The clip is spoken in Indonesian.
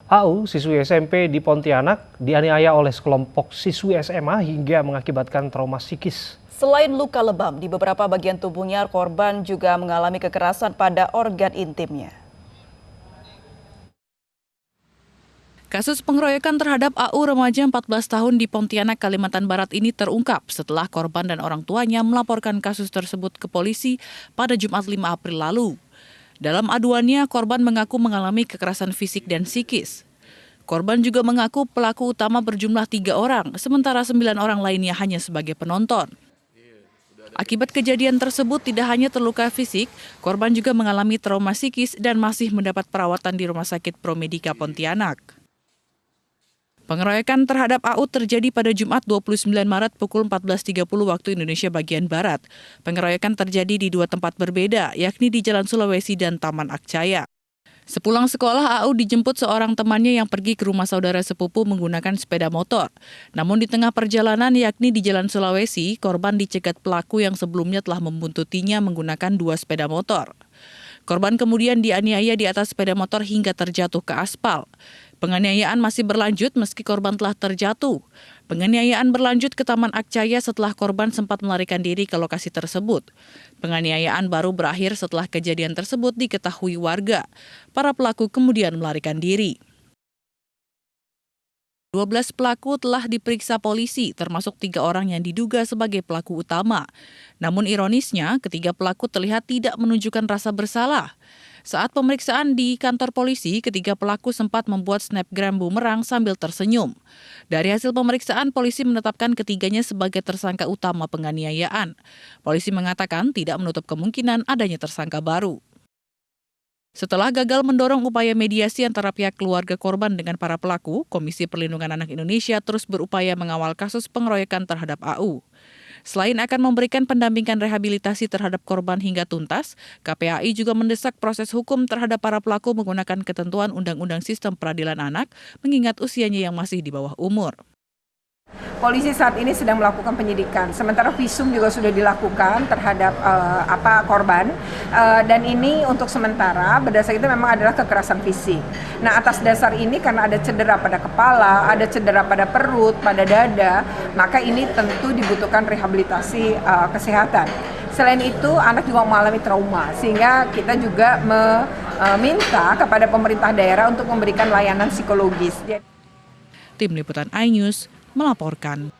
AU, siswi SMP di Pontianak, dianiaya oleh sekelompok siswi SMA hingga mengakibatkan trauma psikis. Selain luka lebam, di beberapa bagian tubuhnya korban juga mengalami kekerasan pada organ intimnya. Kasus pengeroyokan terhadap AU remaja 14 tahun di Pontianak, Kalimantan Barat ini terungkap setelah korban dan orang tuanya melaporkan kasus tersebut ke polisi pada Jumat 5 April lalu. Dalam aduannya, korban mengaku mengalami kekerasan fisik dan psikis. Korban juga mengaku pelaku utama berjumlah 3 orang, sementara 9 orang lainnya hanya sebagai penonton. Akibat kejadian tersebut tidak hanya terluka fisik, korban juga mengalami trauma psikis dan masih mendapat perawatan di Rumah Sakit Promedika Pontianak. Pengeroyokan terhadap AU terjadi pada Jumat 29 Maret pukul 14.30 waktu Indonesia bagian Barat. Pengeroyokan terjadi di 2 tempat berbeda, yakni di Jalan Sulawesi dan Taman Akcaya. Sepulang sekolah, AU dijemput seorang temannya yang pergi ke rumah saudara sepupu menggunakan sepeda motor. Namun di tengah perjalanan, yakni di Jalan Sulawesi, korban dicegat pelaku yang sebelumnya telah membuntutinya menggunakan 2 sepeda motor. Korban kemudian dianiaya di atas sepeda motor hingga terjatuh ke aspal. Penganiayaan masih berlanjut meski korban telah terjatuh. Penganiayaan berlanjut ke Taman Akcaya setelah korban sempat melarikan diri ke lokasi tersebut. Penganiayaan baru berakhir setelah kejadian tersebut diketahui warga. Para pelaku kemudian melarikan diri. 12 pelaku telah diperiksa polisi, termasuk 3 orang yang diduga sebagai pelaku utama. Namun ironisnya, ketiga pelaku terlihat tidak menunjukkan rasa bersalah. Saat pemeriksaan di kantor polisi, ketiga pelaku sempat membuat snapgram bumerang sambil tersenyum. Dari hasil pemeriksaan, polisi menetapkan ketiganya sebagai tersangka utama penganiayaan. Polisi mengatakan tidak menutup kemungkinan adanya tersangka baru. Setelah gagal mendorong upaya mediasi antara pihak keluarga korban dengan para pelaku, Komisi Perlindungan Anak Indonesia terus berupaya mengawal kasus pengeroyokan terhadap AU. Selain akan memberikan pendampingan rehabilitasi terhadap korban hingga tuntas, KPAI juga mendesak proses hukum terhadap para pelaku menggunakan ketentuan Undang-Undang Sistem Peradilan Anak, mengingat usianya yang masih di bawah umur. Polisi saat ini sedang melakukan penyidikan, sementara visum juga sudah dilakukan terhadap korban, dan ini untuk sementara berdasar itu memang adalah kekerasan fisik. Nah, atas dasar ini karena ada cedera pada kepala, ada cedera pada perut, pada dada, maka ini tentu dibutuhkan rehabilitasi kesehatan. Selain itu, anak juga mengalami trauma, sehingga kita juga meminta kepada pemerintah daerah untuk memberikan layanan psikologis. Tim Liputan iNews melaporkan.